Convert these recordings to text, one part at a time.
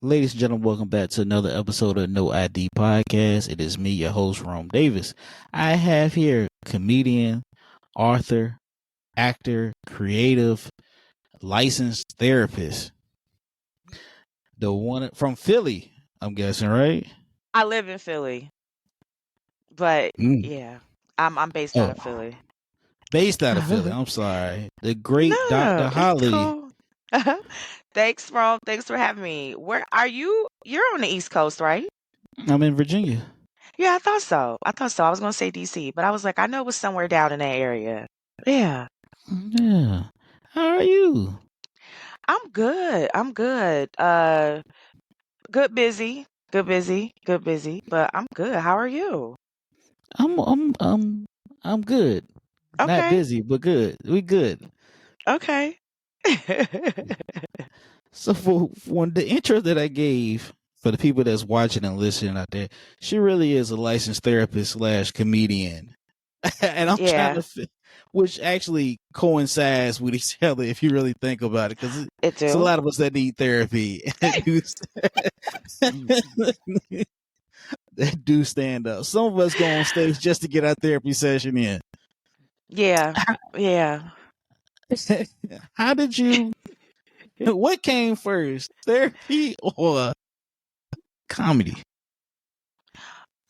Ladies and gentlemen, welcome back to another episode of No ID Podcast. It is me, your host, Rome Davis. I have here comedian, author, actor, creative, licensed therapist. The one from Philly, I'm guessing, right? I live in Philly, but Mm. yeah, I'm based out Oh, of Philly. based out of Philly. I'm sorry. The great Dr. No, it's Holly. cool. Thanks, Ron. Thanks for having me. Where are you? You're on the East Coast, right? I'm in Virginia. Yeah, I thought so. I was gonna say DC, but I was like, I know it was somewhere down in that area. Yeah, Yeah. How are you? I'm good. I'm good. Good busy. Good busy. Good busy. But I'm good. How are you? I'm I'm I'm I'm good. Not Okay. busy, but good. We good. Okay. So for the intro that I gave for the people that's watching and listening out there, she really is a licensed therapist slash comedian, and I'm trying Yeah, to, which actually coincides with each other if you really think about it, because it it's a do. lot of us that need therapy and that do stand up. Some of us go on stage just to get our therapy session in. Yeah. Yeah. How did you? What came first, therapy or comedy?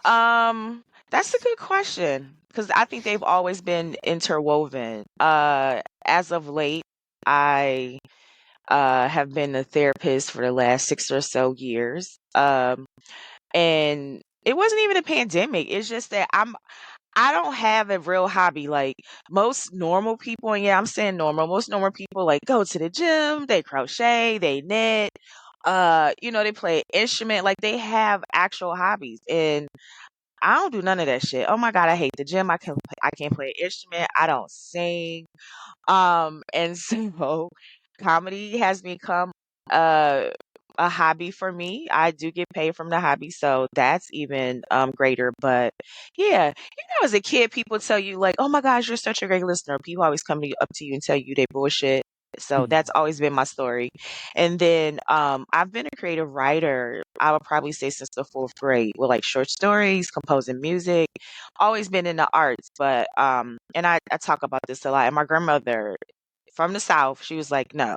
That's a good question because I think they've always been interwoven. As of late, I have been a therapist for the last 6 or so years. And it wasn't even a pandemic. It's just that I don't have a real hobby like most normal people. And yeah, I'm saying normal. Most normal people like go to the gym, they crochet, they knit, they play an instrument, like they have actual hobbies. And I don't do none of that shit. Oh my god, I hate the gym. I can't play an instrument. I don't sing. And so comedy has become uh a hobby for me. I do get paid from the hobby, so that's even greater. But yeah, as a kid, people tell you like, "Oh my gosh, you're such a great listener." People always come to you up to you and tell you they bullshit. So that's always been my story. And then I've been a creative writer, I would probably say since the fourth grade, with like short stories, composing music, always been in the arts. But and I talk about this a lot. And my grandmother from the South, she was like, no,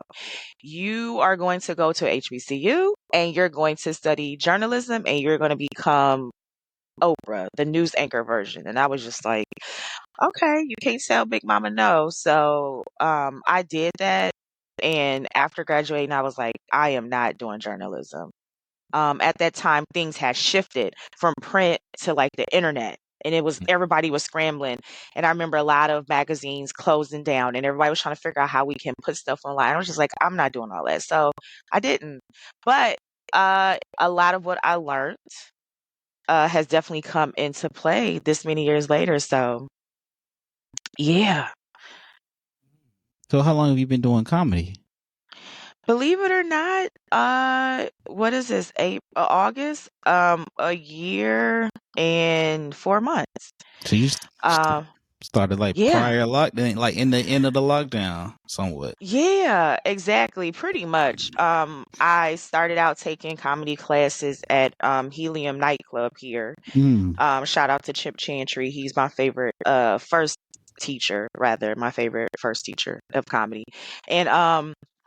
you are going to go to HBCU and you're going to study journalism and you're going to become Oprah, the news anchor version. And I was just like, okay, you can't tell Big Mama no. So I did that. And after graduating, I was like, I am not doing journalism. At that time, things had shifted from print to like the internet. And it was everybody was scrambling. And I remember a lot of magazines closing down and everybody was trying to figure out how we can put stuff online. I was just like, I'm not doing all that. So I didn't. But a lot of what I learned has definitely come into play this many years later. So yeah. So how long have you been doing comedy? Believe it or not, what is this? August? A year and 4 months. So you Um, started like yeah. prior lockdown, like in the end of the lockdown, somewhat. Yeah, exactly. Pretty much. I started out taking comedy classes at Helium nightclub here. Mm. Shout out to Chip Chantry. He's my favorite first teacher, rather, my favorite first teacher of comedy. And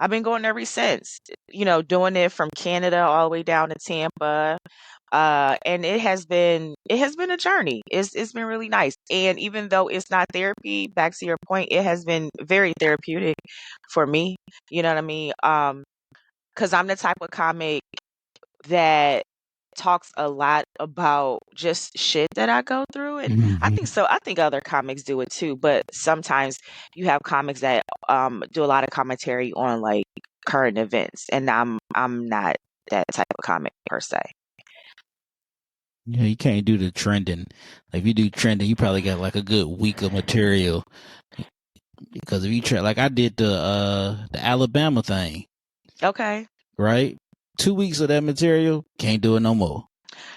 I've been going ever since, doing it from Canada all the way down to Tampa. And it has been a journey. It's been really nice. And even though it's not therapy, back to your point, it has been very therapeutic for me. You know what I mean? Because I'm the type of comic that talks a lot about just shit that I go through. And I think Mhm. so. I think other comics do it too, but sometimes you have comics that do a lot of commentary on like current events, and I'm not that type of comic per se. Yeah, you can't do the trending. Like if you do trending, you probably got like a good week of material. Because if you try, like I did the Alabama thing, Okay. right? 2 weeks of that material, can't do it no more.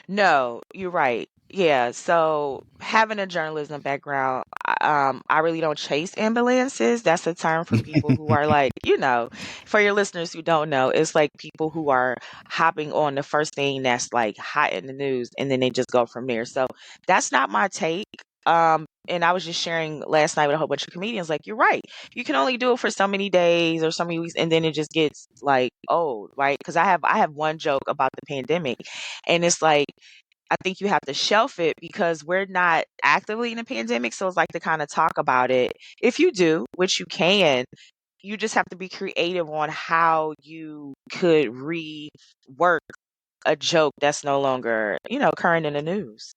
No, you're right. Yeah, so having a journalism background, I really don't chase ambulances. That's a term for people who are like, for your listeners who don't know, it's like people who are hopping on the first thing that's like hot in the news and then they just go from there. So that's not my take. And I was just sharing last night with a whole bunch of comedians, like, you're right. You can only do it for so many days or so many weeks, and then it just gets like old, right? Because I have one joke about the pandemic, and it's like, I think you have to shelf it because we're not actively in a pandemic. So it's like to kind of talk about it. If you do, which you can, you just have to be creative on how you could rework a joke that's no longer, current in the news.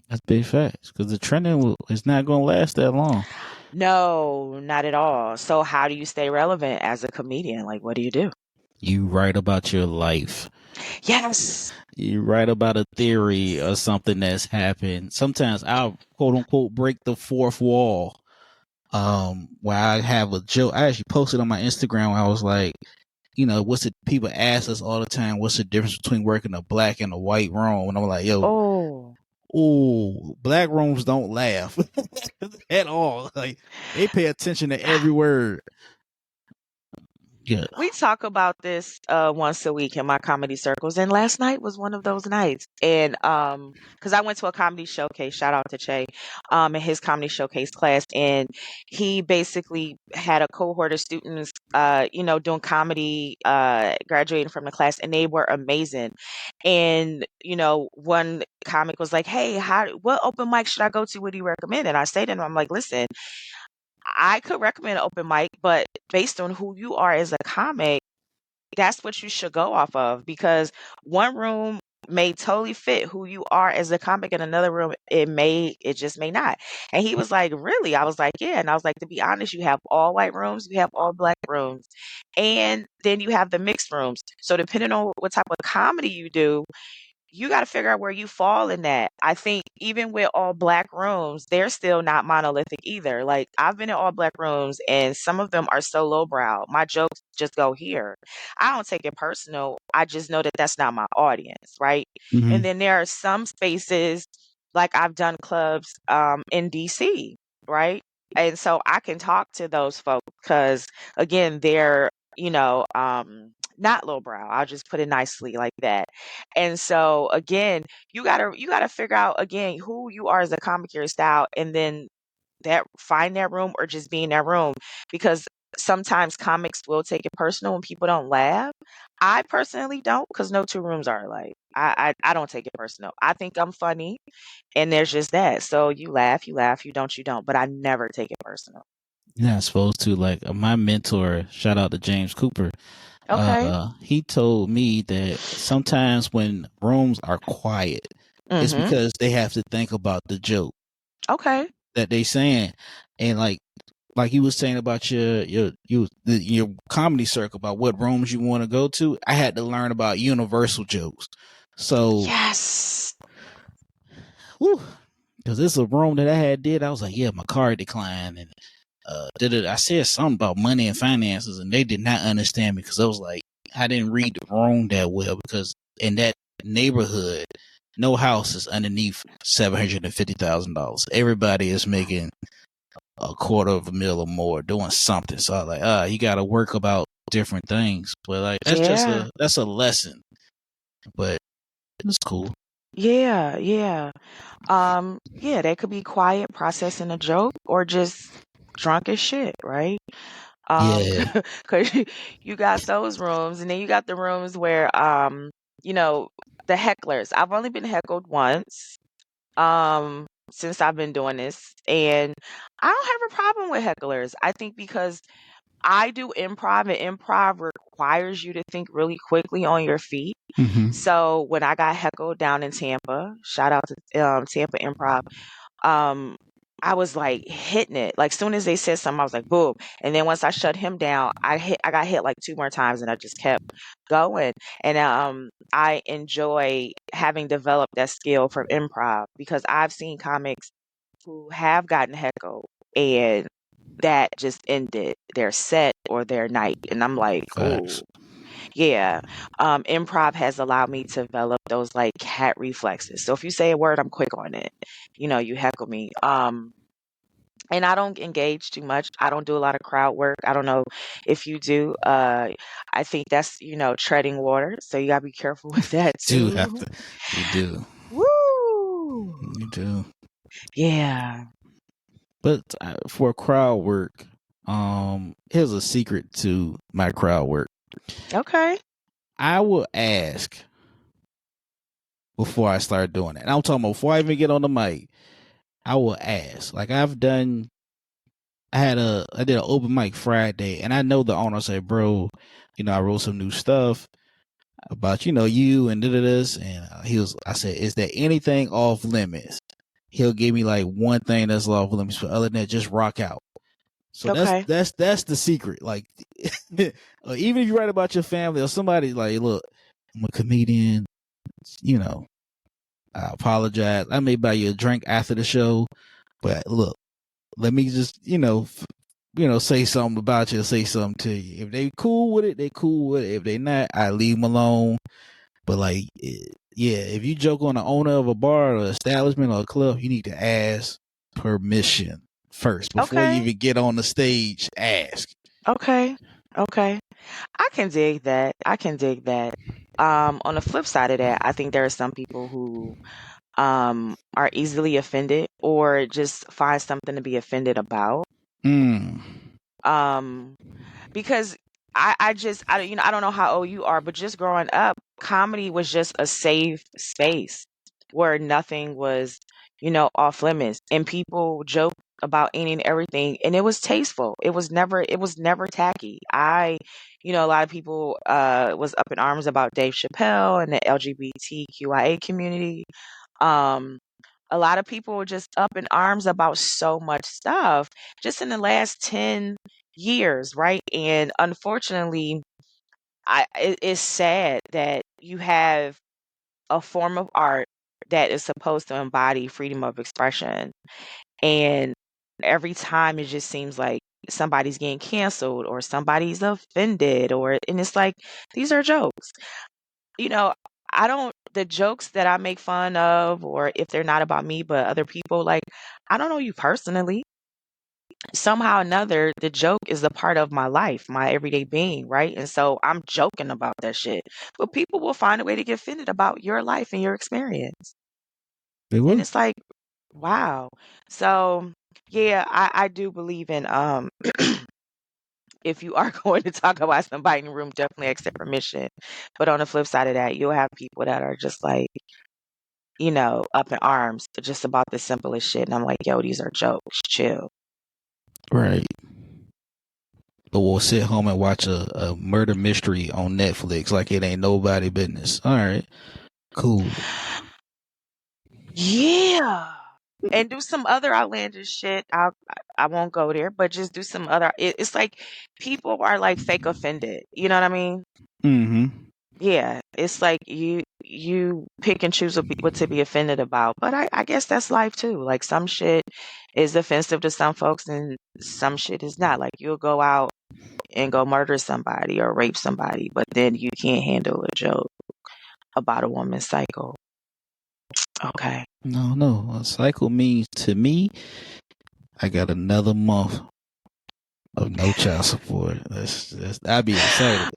That's big facts because the trending is not going to last that long. No, not at all. So how do you stay relevant as a comedian? Like, what do you do? You write about your life. Yes. You write about a theory or something that's happened. Sometimes I'll quote unquote break the fourth wall. Where I have a joke. I actually posted on my Instagram where I was like, what's it? People ask us all the time, what's the difference between working a black and a white room? And I'm like, yo, Oh, black rooms don't laugh at all. Like they pay attention to every word. Yeah. we talk about this once a week in my comedy circles, and last night was one of those nights. And because I went to a comedy showcase, shout out to Che, in his comedy showcase class, and he basically had a cohort of students, doing comedy, graduating from the class, and they were amazing. And one comic was like, "Hey, what open mic should I go to? What do you recommend?" And I say to him, "I'm like, listen, I could recommend an open mic, but based on who you are as a comic, that's what you should go off of because one room may totally fit who you are as a comic, in another room it just may not." And he was like, "Really?" I was like, "Yeah." And I was like, "To be honest, you have all white rooms, you have all black rooms, and then you have the mixed rooms. So depending on what type of comedy you do, you got to figure out where you fall in that." I think even with all black rooms, they're still not monolithic either. Like I've been in all black rooms and some of them are so lowbrow. My jokes just go here. I don't take it personal. I just know that that's not my audience, right? And Mm-hmm. then there are some spaces, like I've done clubs in DC, right? And so I can talk to those folks because again, they're, not lowbrow. I'll just put it nicely like that. And so again, you gotta figure out again who you are as a comic, your style, and then that find that room or just be in that room because sometimes comics will take it personal when people don't laugh. I personally don't because no two rooms are alike. I don't take it personal. I think I'm funny and there's just that. So you laugh, you don't. But I never take it personal. You're not supposed to. Like my mentor, shout out to James Cooper. Okay. He told me that sometimes when rooms are quiet, it's Mm-hmm. because they have to think about the joke Okay. that they saying, and like you was saying about your comedy circle about what rooms you want to go to. I had to learn about universal jokes. So, Yes. because it's a room that I had did, I was like, yeah, my card declined, and I said something about money and finances, and they did not understand me because I was like, I didn't read the room that well because in that neighborhood, no house is underneath $750,000. Everybody is making $250,000 or more doing something. So I was like, you got to work about different things. But like, Yeah. that's a lesson. But it's cool. Yeah. Yeah. Yeah, they could be quiet processing a joke or just drunk as shit, right? Yeah. Because you got those rooms, and then you got the rooms where, you know, the hecklers. I've only been heckled once, since I've been doing this, and I don't have a problem with hecklers. I think because I do improv, and improv requires you to think really quickly on your feet. Mm-hmm. So when I got heckled down in Tampa, shout out to Tampa Improv, um, I was like hitting it. Like soon as they said something, I was like, boom. And then once I shut him down, I got hit like two more times and I just kept going. And I enjoy having developed that skill from improv because I've seen comics who have gotten heckled and that just ended their set or their night. And I'm like, Facts. oh. Yeah. Improv has allowed me to develop those like cat reflexes. So if you say a word, I'm quick on it. You heckle me. And I don't engage too much. I don't do a lot of crowd work. I don't know if you do. I think that's, treading water. So you gotta be careful with that Do have too. to. You do. Woo! You do. Yeah. But for crowd work, here's a secret to my crowd work. Okay. I will ask before I start doing it. And I'm talking about before I even get on the mic. I will ask. Like I did an open mic Friday, and I know the owner said, "Bro, I wrote some new stuff about you and this." And I said, "Is there anything off limits?" He'll give me like one thing that's off limits, but other than that, just rock out. So that's Okay. that's that's the secret. Like, even if you write about your family or somebody, like, look, I'm a comedian. You know, I apologize. I may buy you a drink after the show, but look, let me just say something about you, say something to you. If they cool with it, they cool with it. If they not, I leave them alone. But like, yeah, if you joke on the owner of a bar or establishment or a club, you need to ask permission first before you Okay. even get on the stage. Ask. Okay. Okay. I can dig that. I can dig that. On the flip side of that, I think there are some people who are easily offended or just find something to be offended about. Hmm. Um because I don't know how old you are, but just growing up, comedy was just a safe space where nothing was, off limits, and people joked about any and everything, and it was tasteful. It was never tacky. A lot of people was up in arms about Dave Chappelle and the LGBTQIA community. Um, a lot of people were just up in arms about so much stuff just in the last 10 years, right? And unfortunately, it's sad that you have a form of art that is supposed to embody freedom of expression. And every time it just seems like somebody's getting canceled or somebody's offended, and it's like, these are jokes. You know, I don't the jokes that I make fun of, or if they're not about me but other people, like, I don't know you personally. Somehow or another, the joke is a part of my life, my everyday being, right? And so I'm joking about that shit. But people will find a way to get offended about your life and your experience. They And will. it's like, wow. So yeah, I do believe in if you are going to talk about somebody in the room, definitely accept permission. But on the flip side of that, you'll have people that are just like, up in arms just about the simplest shit. And I'm like, yo, these are jokes. Chill. Right. But we'll sit home and watch a murder mystery on Netflix like it ain't nobody business. All right. Cool. Yeah. And do some other outlandish shit. I won't go there, but just do some other. It's like people are like fake offended. You know what I mean? Mm-hmm. Yeah. It's like you pick and choose what to be offended about. But I guess that's life too. Like some shit is offensive to some folks and some shit is not. Like you'll go out and go murder somebody or rape somebody, but then you can't handle a joke about a woman's cycle. Okay. No, no. A cycle means to me, I got another month of no child support. I'd be excited.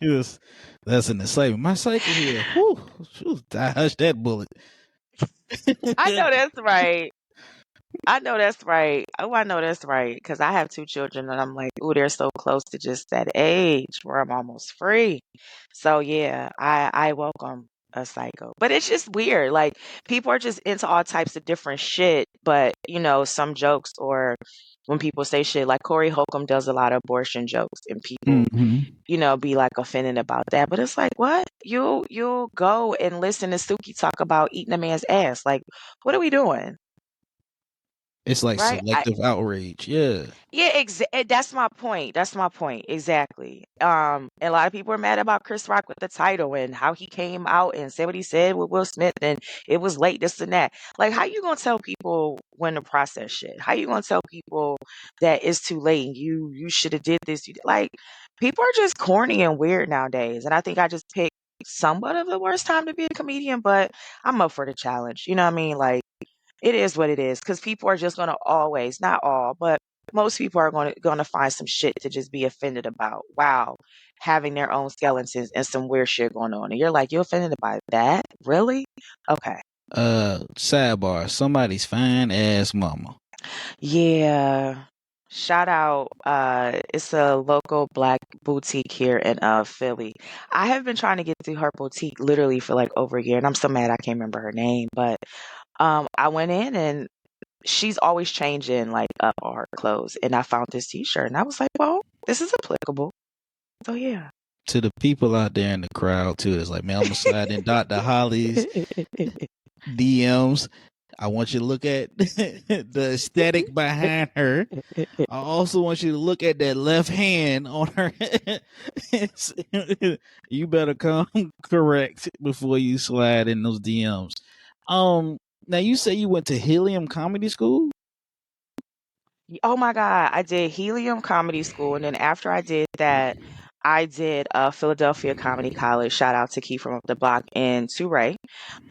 Yes, that's an excitement. My cycle here. Whew, I hushed that bullet. I know that's right. I know that's right. Oh, I know that's right. Because I have two children, and I'm like, oh, they're so close to just that age where I'm almost free. So yeah, I welcome a psycho, but it's just weird. Like people are just into all types of different shit. But some jokes or when people say shit like Corey Holcomb does a lot of abortion jokes, and people Mm-hmm. be like offended about that. But it's like, what? You'll go and listen to Suki talk about eating a man's ass. Like, what are we doing? It's like right? selective outrage. Yeah. Yeah, that's my point. That's my point. Exactly. A lot of people are mad about Chris Rock with the title and how he came out and said what he said with Will Smith and it was late, this and that. Like, how you gonna tell people when to process shit? How you gonna tell people that it's too late and you should have did this? Like, people are just corny and weird nowadays. And I think I just picked somewhat of the worst time to be a comedian, but I'm up for the challenge. You know what I mean? Like, it is what it is because people are just going to always, not all, but most people are going to find some shit to just be offended about. Wow, having their own skeletons and some weird shit going on, and you're like, you're offended by that? Really? Okay. Sidebar. Somebody's fine ass mama. Yeah. Shout out. It's a local black boutique here in Philly. I have been trying to get through her boutique literally for like over a year, and I'm so mad I can't remember her name, but I went in and she's always changing like up all her clothes. And I found this t-shirt and I was like, well, this is applicable. So yeah. To the people out there in the crowd too, it's like, man, I'm gonna slide in Dr. Holly's DMs. I want you to look at the aesthetic behind her. I also want you to look at that left hand on her. You better come correct before you slide in those DMs. Now you say you went to Helium Comedy School? Oh my God. I did Helium Comedy School. And then after I did that, I did Philadelphia Comedy College. Shout out to Keith from up the block and Toure.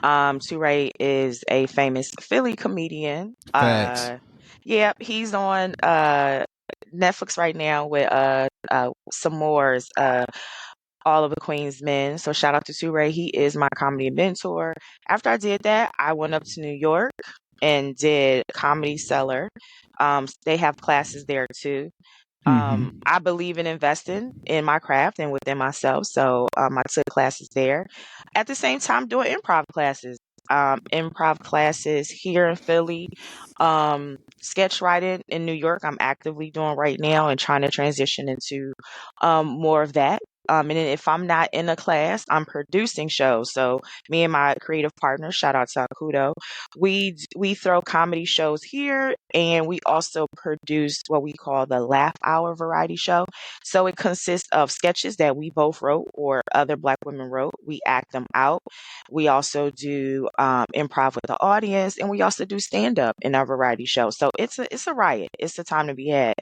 Toure is a famous Philly comedian. Facts. Yeah, he's on Netflix right now with some more all of the Queen's Men. So shout out to Toure. He is my comedy mentor. After I did that, I went up to New York and did Comedy Cellar. They have classes there too. Mm-hmm. I believe in investing in my craft and within myself. So I took classes there. At the same time, doing improv classes here in Philly. Sketch writing in New York, I'm actively doing right now and trying to transition into more of that. And then if I'm not in a class, I'm producing shows. So me and my creative partner, shout out to Akudo, we throw comedy shows here, and we also produce what we call the Laugh Hour variety show. So it consists of sketches that we both wrote or other Black women wrote. We act them out. We also do improv with the audience, and we also do stand up in our variety show. So it's a riot. It's a time to be had.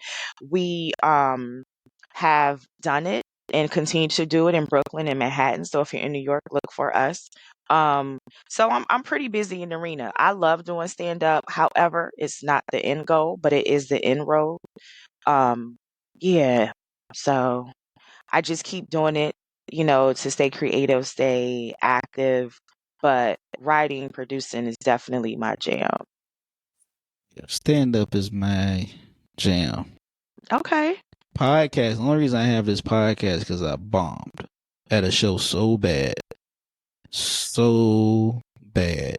We have done it and continue to do it in Brooklyn and Manhattan. So if you're in New York, look for us. Um, so I'm pretty busy in the arena. I love doing stand up. However, it's not the end goal, but it is the end road. Um, yeah. So I just keep doing it, to stay creative, stay active. But writing, producing is definitely my jam. Stand up is my jam. Okay. Podcast. The only reason I have this podcast because I bombed at a show so bad. So bad.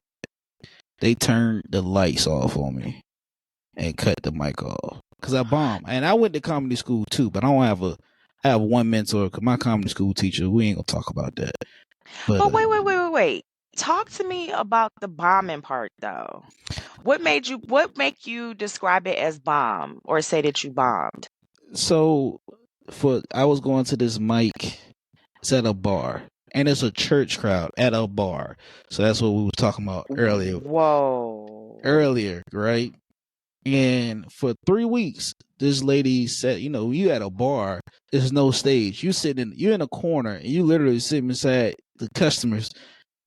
They turned the lights off on me and cut the mic off. Because I bombed. And I went to comedy school too, but I have one mentor because my comedy school teacher, we ain't gonna talk about that. But But wait. Talk to me about the bombing part though. What make you describe it as bomb or say that you bombed? so I was going to this mic. It's at a bar. And it's a church crowd at a bar. So that's what we were talking about earlier. Whoa. Right? And for 3 weeks, this lady said, you at a bar, there's no stage. You're in a corner and you literally sitting beside the customers.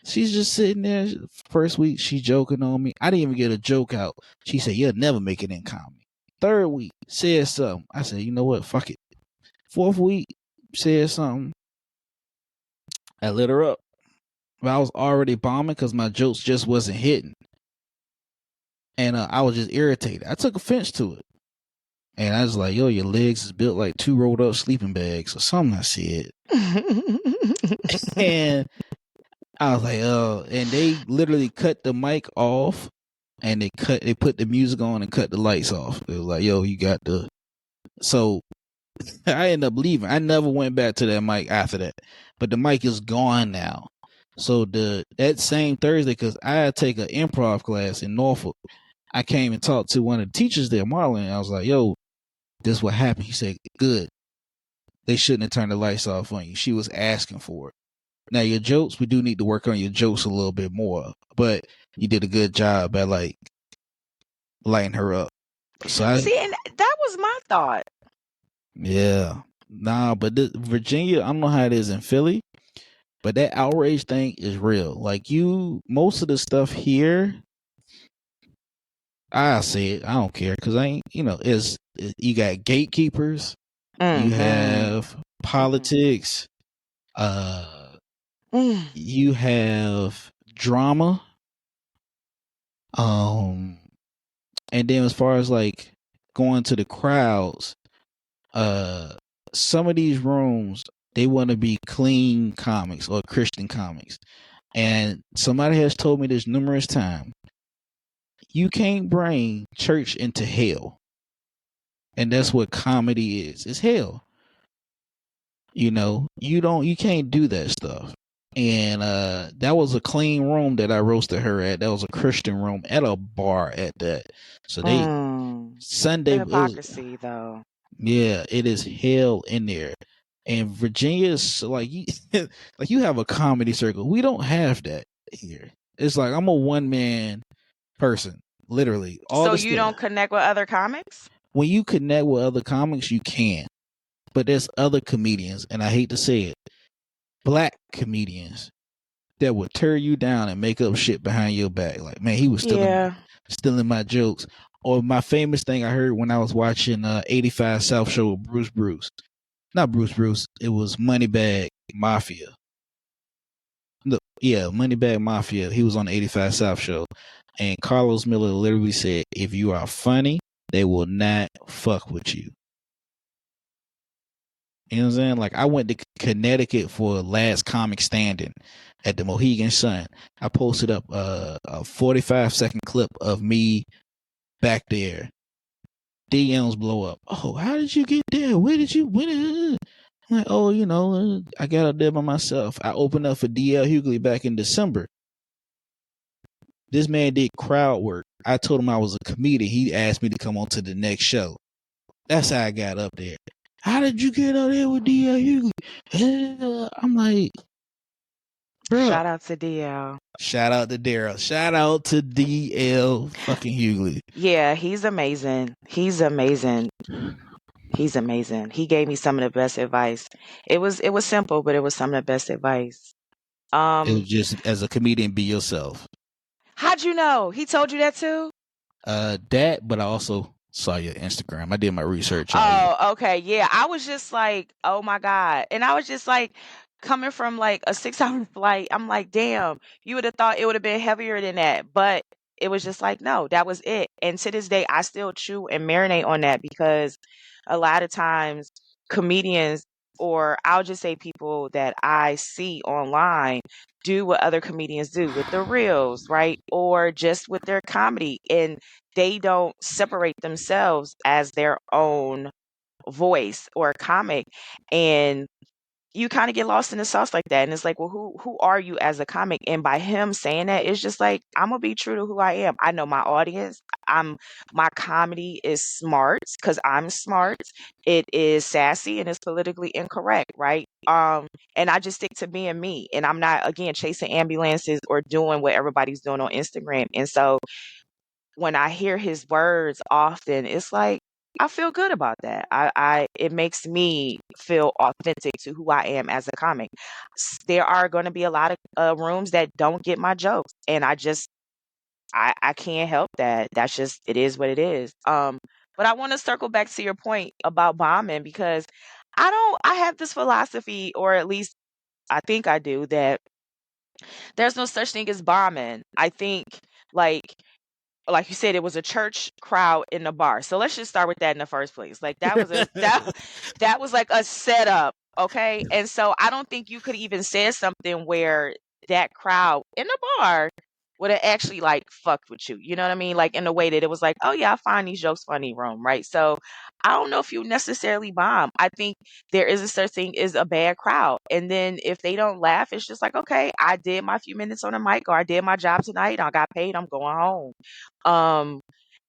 She's just sitting there. First week, she joking on me. I didn't even get a joke out. She said, you'll never make it in comedy. Third week, said something. I said, you know what? Fuck it. Fourth week, said something. I lit her up. But I was already bombing because my jokes just wasn't hitting. And I was just irritated. I took offense to it. And I was like, yo, your legs is built like 2 rolled up sleeping bags or something I said. And I was like, oh, and they literally cut the mic off and they put the music on and cut the lights off. It was like, yo, you got the, so I ended up leaving. I never went back to that mic after that, but the mic is gone now. So that same Thursday, cause I take an improv class in Norfolk, I came and talked to one of the teachers there, Marlon, and I was like, yo, this what happened. He said, good. They shouldn't have turned the lights off on you. She was asking for it. Now your jokes, we do need to work on your jokes a little bit more, but you did a good job at like lighting her up. So See, and that was my thought. yeah, nah, but Virginia, I don't know how it is in Philly, but that outrage thing is real. Like most of the stuff here, I say it, I don't care because I ain't, you got gatekeepers, you have politics, you have drama, and then as far as like going to the crowds, some of these rooms they want to be clean comics or Christian comics, and somebody has told me this numerous times. You can't bring church into hell, and that's what comedy is. It's hell. You can't do that stuff. And that was a clean room that I roasted her at. That was a Christian room at a bar at that. So Sunday the hypocrisy though. Yeah, it is hell in there. And Virginia is like you like you have a comedy circle. We don't have that here. It's like I'm a one man person, literally. So you don't connect with other comics? When you connect with other comics, you can. But there's other comedians, and I hate to say it, black comedians that would tear you down and make up shit behind your back. Like, man, he was stealing my jokes. Or my famous thing I heard when I was watching 85 South Show with Bruce. Not Bruce. It was Moneybag Mafia. Look, yeah, Moneybag Mafia. He was on the 85 South Show. And Carlos Miller literally said, if you are funny, they will not fuck with you. You know what I'm saying? Like, I went to Connecticut for Last Comic Standing at the Mohegan Sun. I posted up a 45-second clip of me back there. DMs blow up. Oh, how did you get there? When I'm like, oh, I got up there by myself. I opened up for DL Hughley back in December. This man did crowd work. I told him I was a comedian. He asked me to come on to the next show. That's how I got up there. How did you get up there with DL Hughley? I'm like, bro. Shout out to DL. Shout out to Daryl. Shout out to DL fucking Hughley. Yeah, he's amazing. He gave me some of the best advice. It was simple, but it was some of the best advice. It was just, as a comedian, be yourself. How'd you know? He told you that too? That, but I also saw your Instagram. I did my research on you. Oh, okay. Yeah. I was just like, oh my God. And I was just like, coming from like a 6-hour flight, I'm like, damn, you would have thought it would have been heavier than that. But it was just like, no, that was it. And to this day, I still chew and marinate on that because a lot of times comedians, or I'll just say people that I see online, do what other comedians do with the reels, right? Or just with their comedy. And they don't separate themselves as their own voice or comic. And you kind of get lost in the sauce like that. And it's like, well, who are you as a comic? And by him saying that, it's just like, I'm gonna be true to who I am. I know my audience. My comedy is smart because I'm smart. It is sassy and it's politically incorrect, right? And I just stick to being me. And I'm not, again, chasing ambulances or doing what everybody's doing on Instagram. And so when I hear his words often, it's like, I feel good about that. It makes me feel authentic to who I am as a comic. There are going to be a lot of rooms that don't get my jokes, and I can't help that. That's just, it is what it is. But I want to circle back to your point about bombing because I have this philosophy, or at least I think I do, that there's no such thing as bombing. I think like you said, it was a church crowd in the bar. So let's just start with that in the first place. Like that was that was like a setup, okay? And so I don't think you could even say something where that crowd in the bar would have actually like fucked with you. You know what I mean? Like in a way that it was like, oh yeah, I find these jokes funny, Rome, right? So I don't know if you necessarily bomb. I think there is a certain thing is a bad crowd. And then if they don't laugh, it's just like, okay, I did my few minutes on the mic or I did my job tonight, I got paid, I'm going home. Um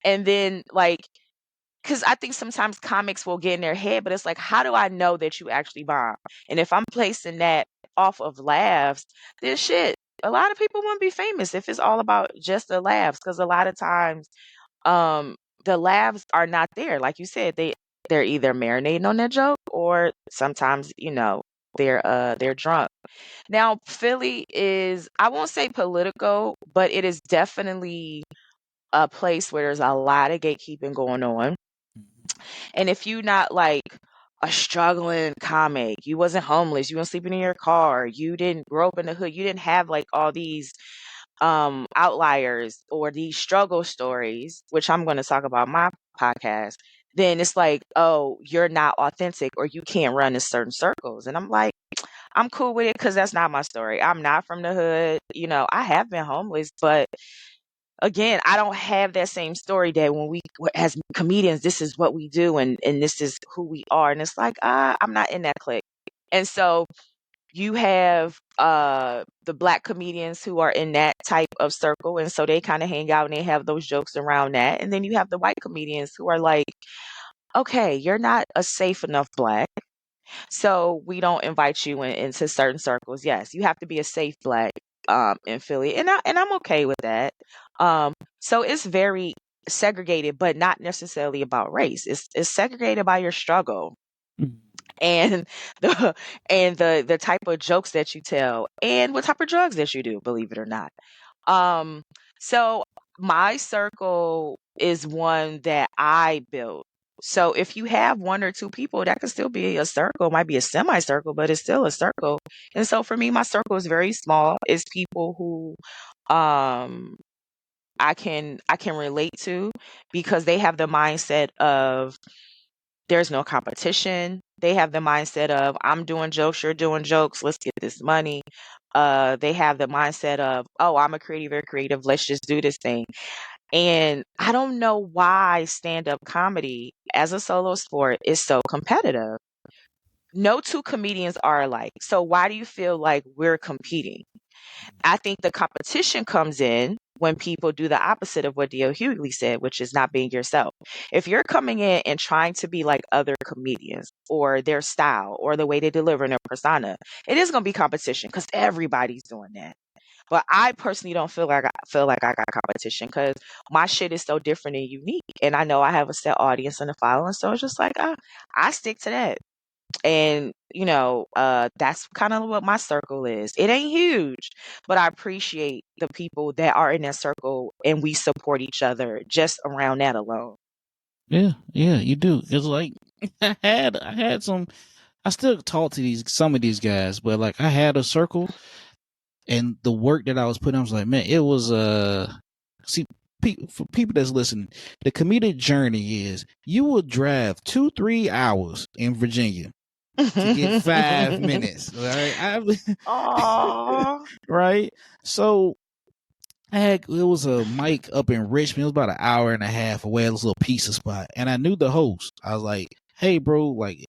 and then like because I think sometimes comics will get in their head, but it's like, how do I know that you actually bomb? And if I'm placing that off of laughs, then shit, a lot of people wouldn't be famous if it's all about just the laughs. Because a lot of times, um, the laughs are not there. Like you said, they're either marinating on that joke or sometimes, they're drunk. Now, Philly is, I won't say political, but it is definitely a place where there's a lot of gatekeeping going on. And if you not like a struggling comic, you wasn't homeless, you weren't sleeping in your car, you didn't grow up in the hood, you didn't have like all these outliers or these struggle stories, which I'm going to talk about my podcast, then it's like, oh, you're not authentic or you can't run in certain circles. And I'm like, I'm cool with it because that's not my story. I'm not from the hood. I have been homeless, but again, I don't have that same story that when as comedians, this is what we do and this is who we are. And it's like, I'm not in that clique. And so you have the black comedians who are in that type of circle. And so they kind of hang out and they have those jokes around that. And then you have the white comedians who are like, okay, you're not a safe enough black. So we don't invite you into certain circles. Yes, you have to be a safe black in Philly, and I'm okay with that. So it's very segregated, but not necessarily about race. It's segregated by your struggle and the the type of jokes that you tell and what type of drugs that you do, believe it or not. Um, so my circle is one that I built. So if you have one or two people, that could still be a circle. It might be a semicircle, but it's still a circle. And so for me, my circle is very small. It's people who um I can relate to because they have the mindset of there's no competition. They have the mindset of I'm doing jokes, you're doing jokes, let's get this money. They have the mindset of, oh, I'm a creative, you're creative, let's just do this thing. And I don't know why stand-up comedy as a solo sport is so competitive. No two comedians are alike. So why do you feel like we're competing? I think the competition comes in when people do the opposite of what D.L. Hughley said, which is not being yourself. If you're coming in and trying to be like other comedians or their style or the way they deliver their persona, it is going to be competition because everybody's doing that. But I personally don't feel like I got competition because my shit is so different and unique, and I know I have a set audience and a following, so it's just like I stick to that. And that's kind of what my circle is. It ain't huge, but I appreciate the people that are in that circle and we support each other just around that alone. Yeah, yeah, you do. It's like I had some. I still talk to some of these guys, but like I had a circle, and the work that I was putting, I was like, man, it was see, for people that's listening, the comedic journey is you will drive 2-3 hours in Virginia to get 5 minutes. All right, Oh, right. So it was a mic up in Richmond. It was about an hour and a half away at this little pizza spot, and I knew the host. I was like, "Hey, bro, like,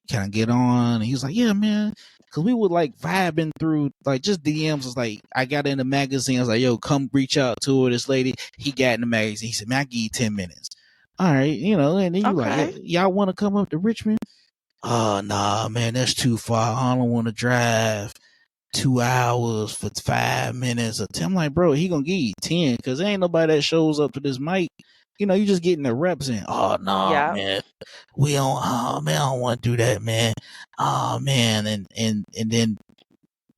can I get on?" And he was like, "Yeah, man." Cause we were like vibing through like just DMs. Was like I got in the magazine. I was like, "Yo, come reach out to her." This lady, he got in the magazine. He said, "Man, I give you 10 minutes." All right, and then you like, okay. y'all want to come up to Richmond? Oh, nah, man, that's too far. I don't want to drive 2 hours for 5 minutes. I'm like, bro, he gonna give you 10 because there ain't nobody that shows up to this mic. You just getting the reps in. Oh no, nah, Yeah. man, we don't. Oh man, I don't want to do that, man. Oh man, and then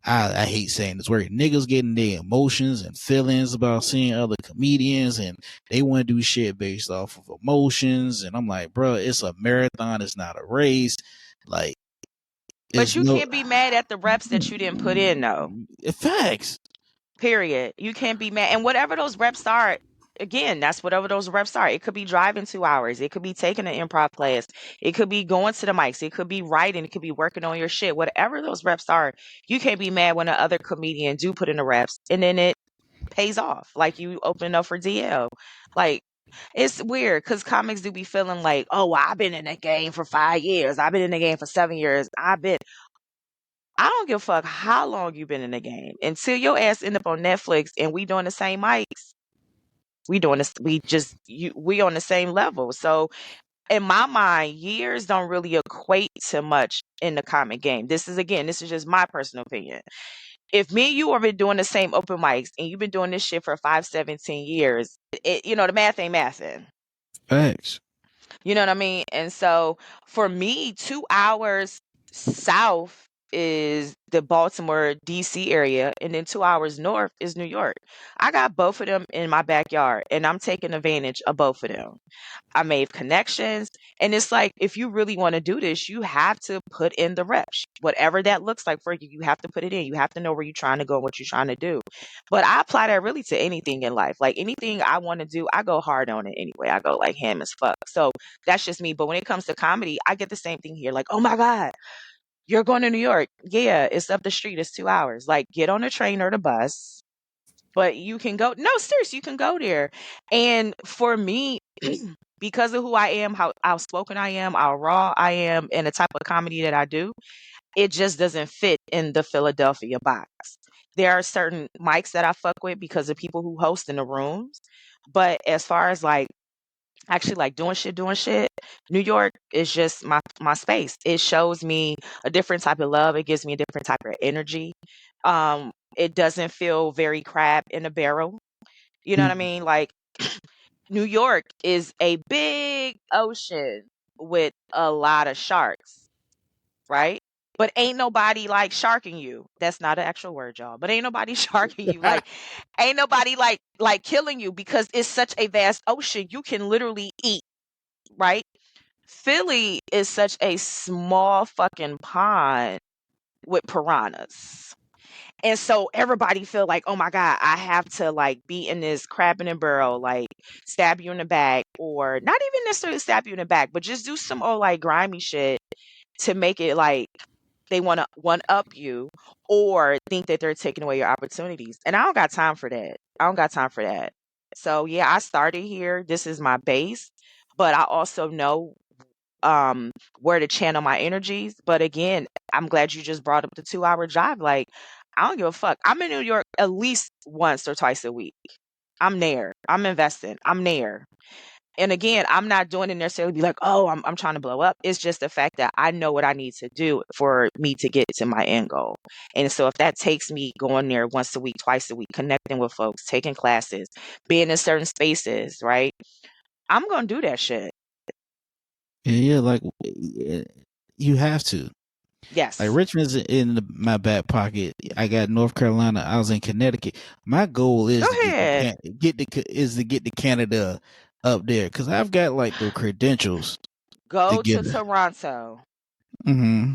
I hate saying this word. Niggas getting their emotions and feelings about seeing other comedians, and they want to do shit based off of emotions. And I'm like, bro, it's a marathon. It's not a race. Like, But it's you no can't be mad at the reps that you didn't put in, though. facts. Period. You can't be mad. And whatever those reps are, again, that's whatever those reps are. It could be driving 2 hours. It could be taking an improv class. It could be going to the mics. It could be writing. It could be working on your shit. Whatever those reps are, you can't be mad when the other comedian do put in the reps and then it pays off. Like you open up for DL. Like it's weird because comics do be feeling like, oh, well, I've been in the game for 5 years. I've been in the game for 7 years. I don't give a fuck how long you've been in the game. Until your ass end up on Netflix and we doing the same mics. We doing this. We on the same level. So in my mind, years don't really equate to much in the comic game. This is just my personal opinion. If me and you have been doing the same open mics and you've been doing this shit for 5, 17 years, the math ain't mathing. Facts. You know what I mean? And so for me, 2 hours south is the Baltimore, DC area, and then 2 hours north is New York. I got both of them in my backyard, and I'm taking advantage of both of them. I made connections. And it's like, if you really want to do this, you have to put in the reps. Whatever that looks like for you, you have to put it in. You have to know where you're trying to go and what you're trying to do. But I apply that really to anything in life. Like anything I want to do, I go hard on it anyway. I go like ham as fuck. So that's just me. But when it comes to comedy, I get the same thing here. Like, oh my God, you're going to New York. Yeah, it's up the street. It's 2 hours. Like, get on the train or the bus. But you can go. No, seriously, you can go there. And for me, because of who I am, how outspoken I am, how raw I am, and the type of comedy that I do, it just doesn't fit in the Philadelphia box. There are certain mics that I fuck with because of people who host in the rooms. But as far as like actually like doing shit, New York is just my space. It shows me a different type of love. It gives me a different type of energy. It doesn't feel very crab in a barrel. You know what I Mhm. mean? Like New York is a big ocean with a lot of sharks, right? But ain't nobody like sharking you. That's not an actual word, y'all. But ain't nobody sharking you. Like ain't nobody like killing you because it's such a vast ocean. You can literally eat, right? Philly is such a small fucking pond with piranhas. And so everybody feel like, oh my God, I have to like be in this crab in a barrel, like stab you in the back, or not even necessarily stab you in the back, but just do some old like grimy shit to make it like they want to one up you or think that they're taking away your opportunities. And I don't got time for that. I don't got time for that. So yeah, I started here. This is my base, but I also know um where to channel my energies. But again, I'm glad you just brought up the 2 hour drive. Like, I don't give a fuck. I'm in New York at least once or twice a week. I'm there. I'm investing. I'm there. And again, I'm not doing it necessarily be like, oh, I'm trying to blow up. It's just the fact that I know what I need to do for me to get to my end goal. And so if that takes me going there once a week, twice a week, connecting with folks, taking classes, being in certain spaces, right? I'm gonna do that shit. Yeah, like you have to. Like Yes. Richmond's in my back pocket. I got North Carolina. I was in Connecticut. My goal Go is to ahead. get to Canada up there because I've got like the credentials to Go to get it. Toronto. Mm-hmm.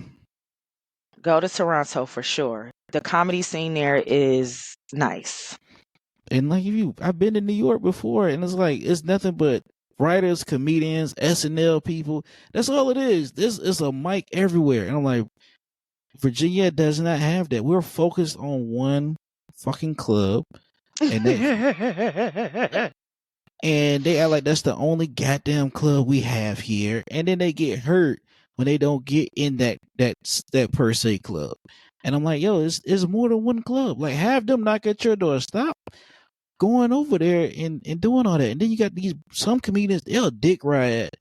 Go to Toronto for sure. The comedy scene there is nice. And like I've been to New York before, and it's like it's nothing but writers, comedians, SNL people. That's all it is. This is a mic everywhere, and I'm like, Virginia does not have that. We're focused on one fucking club, and they act like that's the only goddamn club we have here, and then they get hurt when they don't get in that per se club. And I'm like, yo, it's more than one club. Like, have them knock at your door. Stop going over there and doing all that. And then you got some comedians, they'll dick ride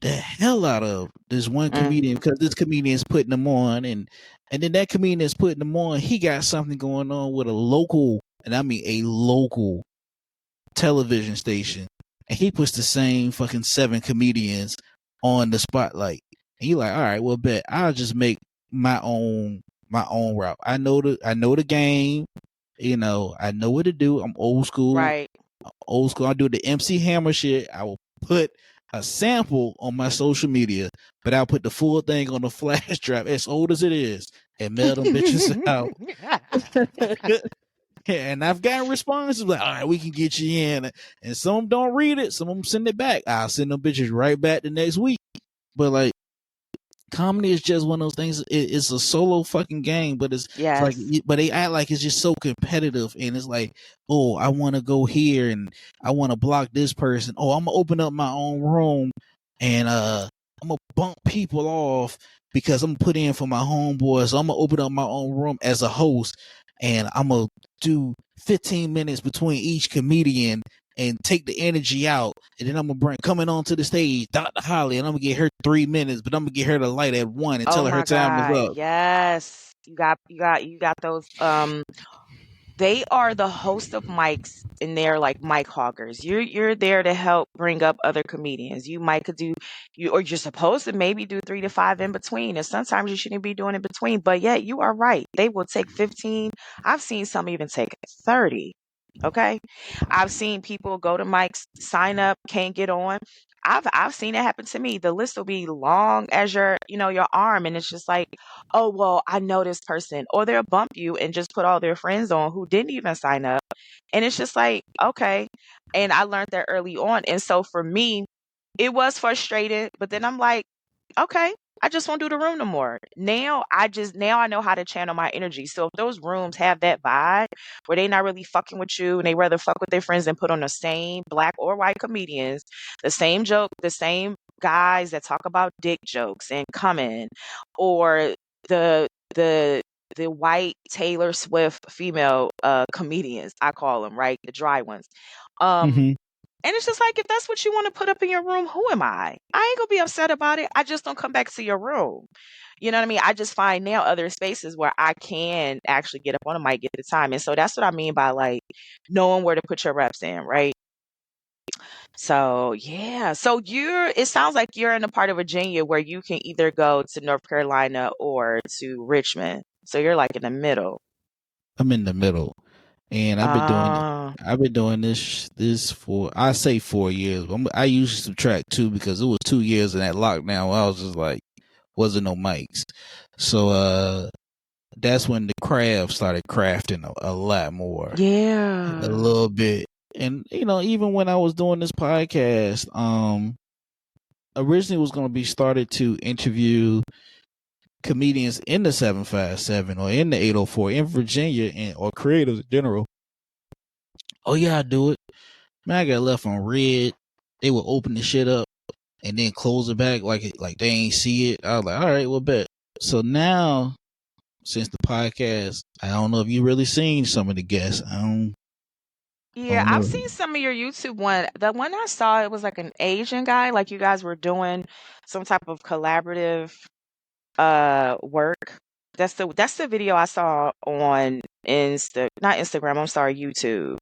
the hell out of this one comedian Mhm. because this comedian is putting them on, and then that comedian is putting them on. He got something going on with a local, and I mean a local television station, and he puts the same fucking 7 comedians on the spotlight. And you like, all right, well, bet I'll just make my own route. I know the game. I know what to do. I'm old school. Right. Old school. I do the MC Hammer shit. I will put a sample on my social media, but I'll put the full thing on the flash drive, as old as it is, and mail them bitches out. And I've gotten responses like, all right, we can get you in. And some don't read it. Some of them send it back. I'll send them bitches right back the next week. But like, comedy is just one of those things. It's a solo fucking game, but it's like, Yes. but they act like it's just so competitive, and it's like, oh, I want to go here and I want to block this person. Oh, I'm gonna open up my own room and I'm gonna bump people off because I'm gonna put in for my homeboy. So I'm gonna open up my own room as a host, and I'm gonna do 15 minutes between each comedian and take the energy out. And then I'm gonna bring coming onto the stage, Dr. Holly, and I'm gonna get her 3 minutes, but I'm gonna get her the light at 1 and Oh tell her my time is God. up. Yes. You got those they are the host of mics and they're like mic hoggers. You're there to help bring up other comedians. You might could do you or you're supposed to maybe do 3 to 5 in between. And sometimes you shouldn't be doing in between. But yeah, you are right. They will take 15. I've seen some even take 30. Okay. I've seen people go to mics, sign up, can't get on. I've seen it happen to me. The list will be long as your arm, and it's just like, oh well, I know this person, or they'll bump you and just put all their friends on who didn't even sign up, and it's just like, okay. And I learned that early on, and so for me, it was frustrated, but then I'm like, okay, I just won't do the room no more. Now I know how to channel my energy. So if those rooms have that vibe where they not really fucking with you and they rather fuck with their friends and put on the same black or white comedians, the same joke, the same guys that talk about dick jokes and coming, or the the the white Taylor Swift female comedians, I call them, right? The dry ones. Um Mm-hmm. and it's just like, if that's what you want to put up in your room, who am I? I ain't gonna be upset about it. I just don't come back to your room. You know what I mean? I just find now other spaces where I can actually get up on a mic, get the time. And so that's what I mean by like knowing where to put your reps in, right? So yeah. So it sounds like you're in a part of Virginia where you can either go to North Carolina or to Richmond. So you're like in the middle. I'm in the middle, and Uh I've been doing this for, I say 4 years. I usually subtract 2 because it was 2 years in that lockdown where I was just like, wasn't no mics. So that's when the craft started crafting a lot more, a yeah. little bit. And even when I was doing this podcast, originally was going to be started to interview comedians in the 757 or in the 804 in Virginia, or creators in general. Oh yeah, I do it. Man, I got left on red. They would open the shit up and then close it back like they ain't see it. I was like, all right, well, bet. So now, since the podcast, I don't know if you really seen some of the guests. I Yeah, don't I've know. seen some of your YouTube one. The one I saw, it was like an Asian guy, like you guys were doing some type of collaborative work. That's the video I saw on not Instagram, I'm sorry, YouTube.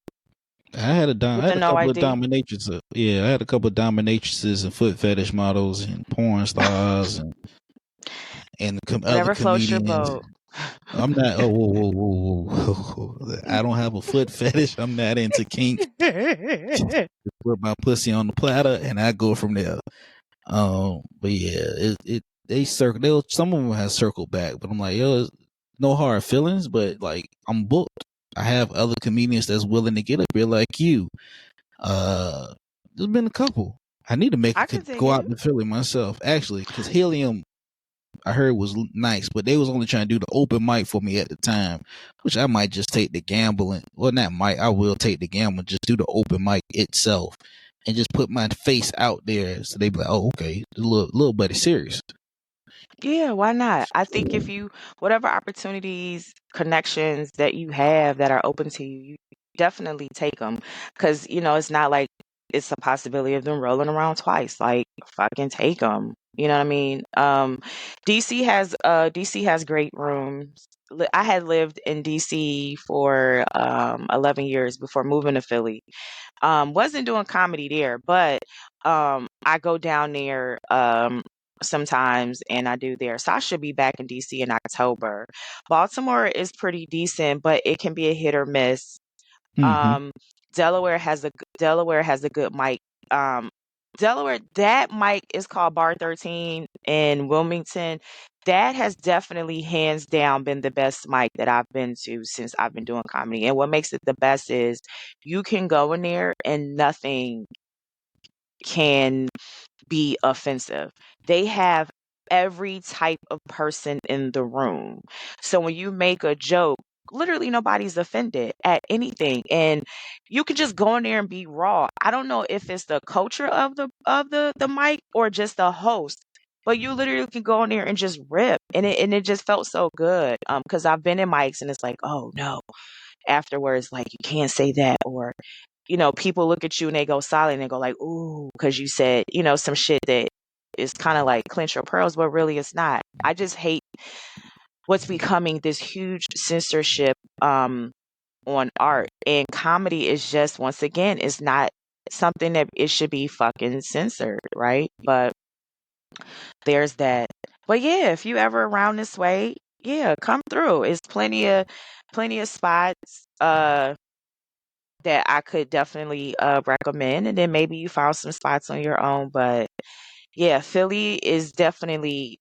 I With the had a no couple of ID. dominatrices. Yeah, I had a couple of dominatrices and foot fetish models and porn stars and other Whatever floats your comedians. boat. I'm not. Oh, whoa, whoa, whoa, whoa, whoa. I don't have a foot fetish. I'm not into kink. Put my pussy on the platter and I go from there. But yeah, they circle. Some of them have circled back, but I'm like, yo, no hard feelings. But like, I'm booked. I have other comedians that's willing to get up here like you. Uh, there's been a couple. I need to I could dig go out it. to Philly myself, actually, because Helium, I heard, was nice, but they was only trying to do the open mic for me at the time, which I might just take the gamble and, well, not might, I will take the gamble and just do the open mic itself and just put my face out there, so they be like, oh, okay, the little buddy serious. Yeah, why not? I think if you, whatever opportunities, connections that you have that are open to you, you definitely take them. Because, it's not like it's a possibility of them rolling around twice. Like, fucking take them. You know what I mean? DC has great rooms. I had lived in DC for 11 years before moving to Philly. Wasn't doing comedy there, but I go down there sometimes and I do there. So I should be back in DC in October. Baltimore is pretty decent, but it can be a hit or miss. Mm-hmm. Um, Delaware has a good mic. Um, Delaware, that mic is called Bar 13 in Wilmington. That has definitely hands down been the best mic that I've been to since I've been doing comedy. And what makes it the best is you can go in there and nothing can be offensive. They have every type of person in the room. So when you make a joke, literally nobody's offended at anything, and you can just go in there and be raw. I don't know if it's the culture of the mic or just the host, but you literally can go in there and just rip, and it just felt so good. Because I've been in mics and it's like, oh no, afterwards, like, you can't say that, or people look at you and they go silent and they go like, ooh, because you said some shit that is kind of like clinch your pearls, but really it's not. I just hate what's becoming this huge censorship on art, and comedy is just, once again, it's not something that it should be fucking censored, right? But there's that. But yeah, if you ever around this way, yeah, come through. It's plenty of spots that I could definitely recommend, and then maybe you found some spots on your own. But yeah, Philly is definitely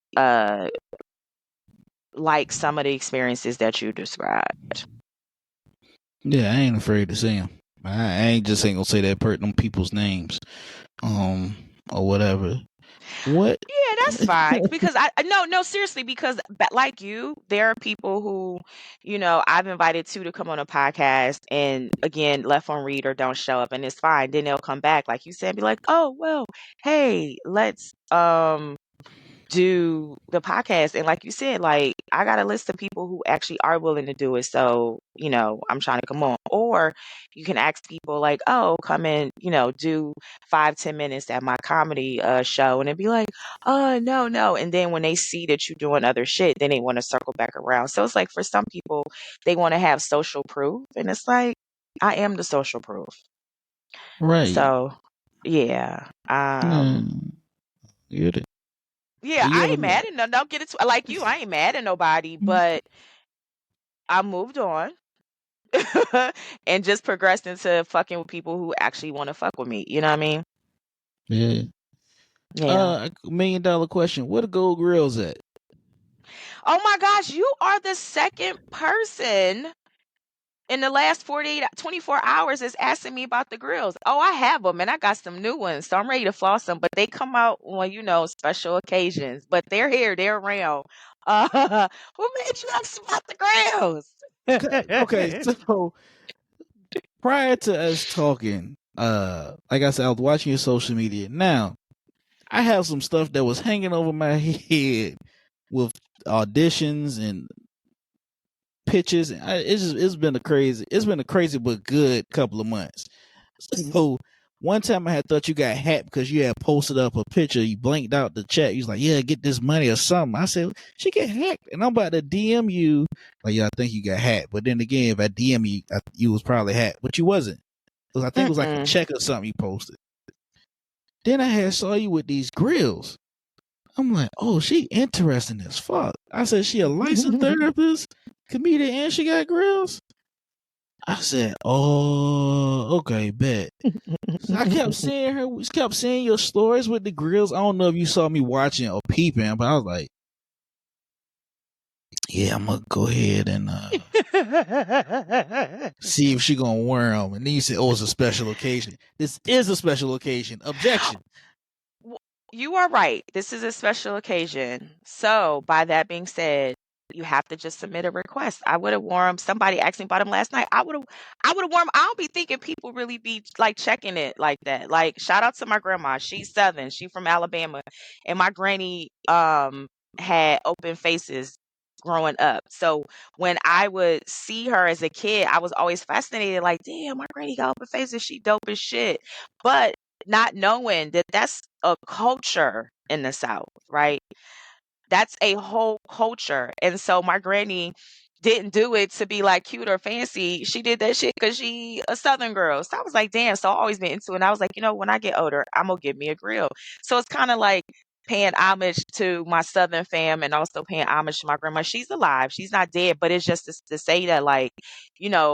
like some of the experiences that you described. Yeah, I ain't afraid to say them. I ain't gonna say that them people's names, or whatever. What? Yeah, that's fine. Because no, seriously, because like you, there are people who, I've invited to come on a podcast, and again, left on read or don't show up, and it's fine. Then they'll come back, like you said, be like, oh well, hey, let's do the podcast. And like you said, like, I got a list of people who actually are willing to do it. So, I'm trying to come on. Or you can ask people like, oh, come and, do 5-10 minutes at my comedy show. And it'd be like, no, no. And then when they see that you're doing other shit, then they want to circle back around. So it's like, for some people, they want to have social proof. And it's like, I am the social proof. Right. So yeah. Get it. Yeah, You I ever ain't mad at no. Don't get it like you. I ain't mad at nobody, but I moved on and just progressed into fucking with people who actually want to fuck with me. You know what I mean? Yeah. Yeah. $1 million question. Where the gold grills at? Oh my gosh, you are the second person in the last 24 hours is asking me about the grills. Oh, I have them, and I got some new ones, so I'm ready to floss them. But they come out on special occasions. But they're here, they're around. Who made you ask about the grills? Okay, so prior to us talking, like I said, I was watching your social media. Now, I have some stuff that was hanging over my head with auditions and pitches. It's been a crazy but good couple of months. So one time I had thought you got hacked because you had posted up a picture. You blanked out the chat. You was like, "Yeah, get this money or something." I said, "She get hacked," and I'm about to DM you like, "Yeah, I think you got hacked." But then again, if I DM you, you was probably hacked, but you wasn't. I think it was like a check or something you posted. Then I had saw you with these grills. I'm like, oh, she interesting as fuck. I said, she a licensed therapist, comedian, and she got grills. I said, oh, okay, bet. So I kept seeing her, kept seeing your stories with the grills. I don't know if you saw me watching or peeping, but I was like, yeah, I'm gonna go ahead and see if she gonna wear them. And then you said, oh, it's a special occasion. This is a special occasion. Objection. You are right. This is a special occasion. So, by that being said, you have to just submit a request. I would have worn 'em. Somebody asked me about them last night. I would have worn 'em. I don't be thinking people really be like checking it like that. Like, shout out to my grandma. She's Southern. She from Alabama, and my granny had open faces growing up. So when I would see her as a kid, I was always fascinated. Like, damn, my granny got open faces. She dope as shit. But not knowing that that's a culture in the South, right? That's a whole culture. And so my granny didn't do it to be like cute or fancy. She did that shit because she a Southern girl. So I was like, damn. So I always been into it. And I was like, when I get older, I'm gonna get me a grill. So it's kind of like paying homage to my Southern fam and also paying homage to my grandma. She's alive. She's not dead. But it's just to say that, like,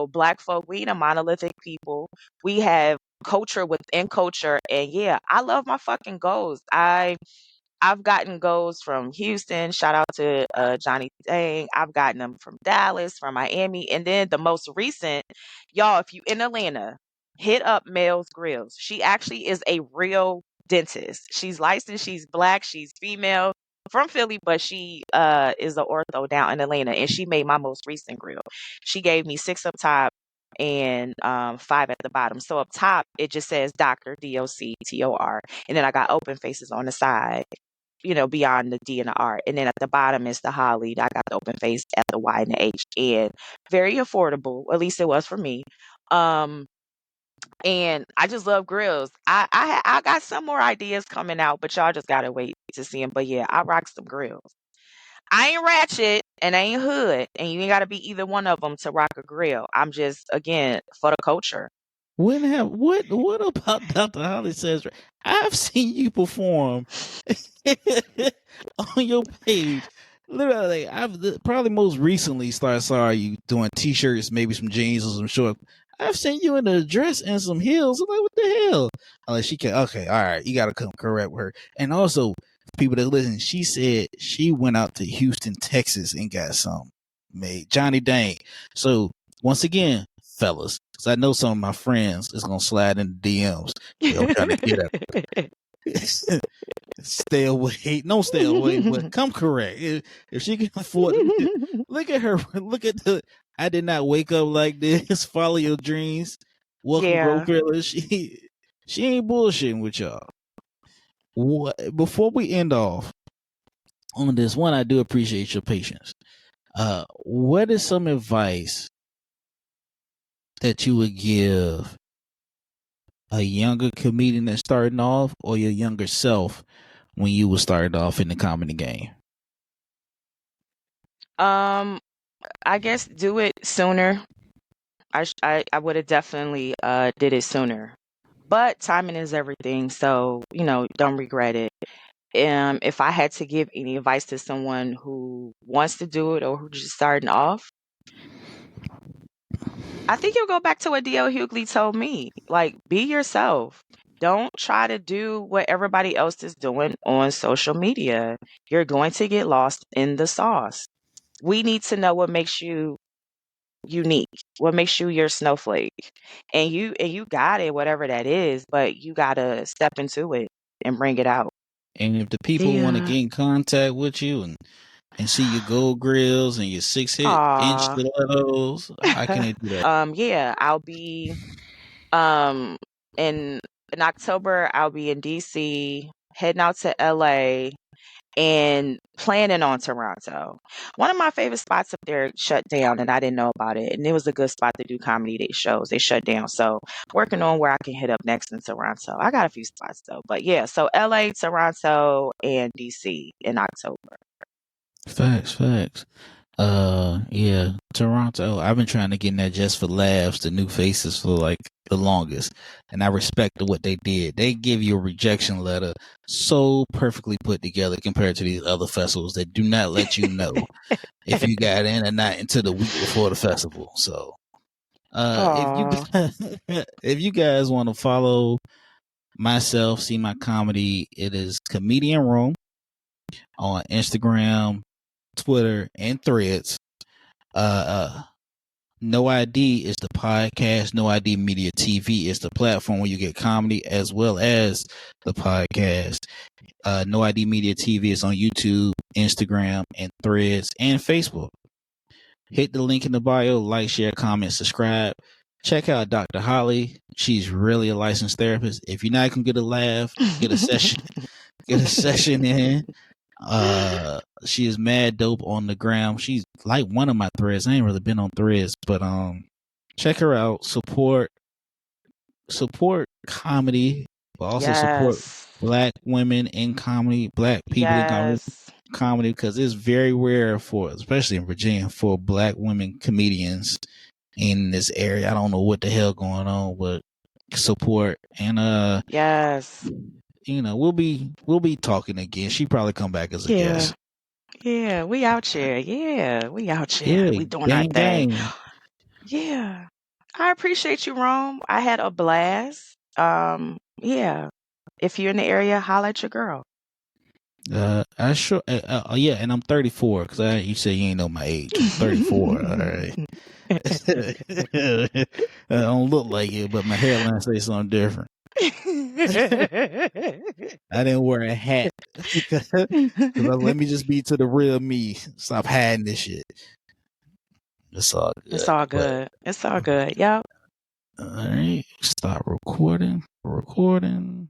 Black folk, we ain't a monolithic people. We have culture within culture. And yeah, I love my fucking goals. I've gotten goals from Houston. Shout out to Johnny Dang. I've gotten them from Dallas, from Miami, and then the most recent, y'all. If you in Atlanta, hit up Mel's Grills. She actually is a real dentist. She's licensed. She's Black. She's female. from Philly, but she is an ortho down in Atlanta, and she made my most recent grill. She gave me 6 up top and 5 at the bottom. So up top it just says Doctor DOCTOR, and then I got open faces on the side, beyond the D and the R. And then at the bottom is the Holly. I got the open face at the Y and the H. And very affordable. At least it was for me. And I just love grills. I got some more ideas coming out, but y'all just gotta wait to see them. But yeah, I rock some grills. I ain't ratchet and I ain't hood, and you ain't gotta be either one of them to rock a grill. I'm just, again, for the culture. What about Dr. Holly says? I've seen you perform on your page. Literally, probably most recently saw you doing t-shirts, maybe some jeans or some shorts. I've seen you in a dress and some heels. I'm like, what the hell? Like, she can, okay, all right, you gotta come correct with her. And also, people that listen, she said she went out to Houston, Texas, and got some made. Johnny Dang. So once again, fellas, because I know some of my friends is gonna slide in the DMs. I'm trying to get at stay away. Don't stay away, but come correct. If she can afford it, look at her. Look at the. I did not wake up like this. Follow your dreams. Welcome, Yeah. Growth Thriller. She ain't bullshitting with y'all. Before we end off on this one, I do appreciate your patience. What is some advice that you would give a younger comedian that's starting off, or your younger self when you were starting off in the comedy game? I guess do it sooner. I would have definitely did it sooner. But timing is everything, so don't regret it. If I had to give any advice to someone who wants to do it or who's just starting off, I think you'll go back to what D.L. Hughley told me. Like, be yourself. Don't try to do what everybody else is doing on social media. You're going to get lost in the sauce. We need to know what makes you unique, what makes you your snowflake. And you got it, whatever that is, but you gotta step into it and bring it out. And if the people want to Yeah. get in contact with you and see your gold grills and your 6-inch Aw. stilettos, how can they do that? Yeah, I'll be um in October, I'll be in DC, heading out to LA, and planning on Toronto. One of my favorite spots up there shut down, and I didn't know about it. And it was a good spot to do comedy day shows. They shut down. So working on where I can hit up next in Toronto. I got a few spots though. But yeah, so LA, Toronto, and DC in October. Facts. Yeah, Toronto. I've been trying to get in that Just for Laughs, the new faces, for like the longest, and I respect what they did. They give you a rejection letter so perfectly put together compared to these other festivals that do not let you know if you got in or not until the week before the festival. So, if you Aw. if you guys want to follow myself, see my comedy, it is Comedian Room on Instagram, Twitter, and Threads. No ID is the podcast. No ID Media TV is the platform where you get comedy as well as the podcast. No ID Media TV is on YouTube, Instagram, and Threads, and Facebook. Hit the link in the bio, like, share, comment, subscribe. Check out Dr. Holly. She's really a licensed therapist. If you're not gonna get a laugh, get a session in. She is mad dope on the ground. She's like one of my threads. I ain't really been on threads, but check her out. Support comedy, but also support Yes. Black women in comedy, Black people in Yes. comedy, because it's very rare for, especially in Virginia, for Black women comedians in this area. I don't know what the hell going on, but support. And Yes. we'll be talking again. She probably come back as a Yeah. guest. Yeah. We out here. Yeah. We out here. Yeah, We doing our gang thing. gang. Yeah. I appreciate you, Rome. I had a blast. Yeah. If you're in the area, holla at your girl. I sure. Yeah, and I'm 34 because you say you ain't know my age. I'm 34. All right. I don't look like it, but my hairline say something different. I didn't wear a hat because let me just be to the real me. Stop hiding this shit. It's all good. It's all good. It's all good. Yep. All right, stop recording. Recording.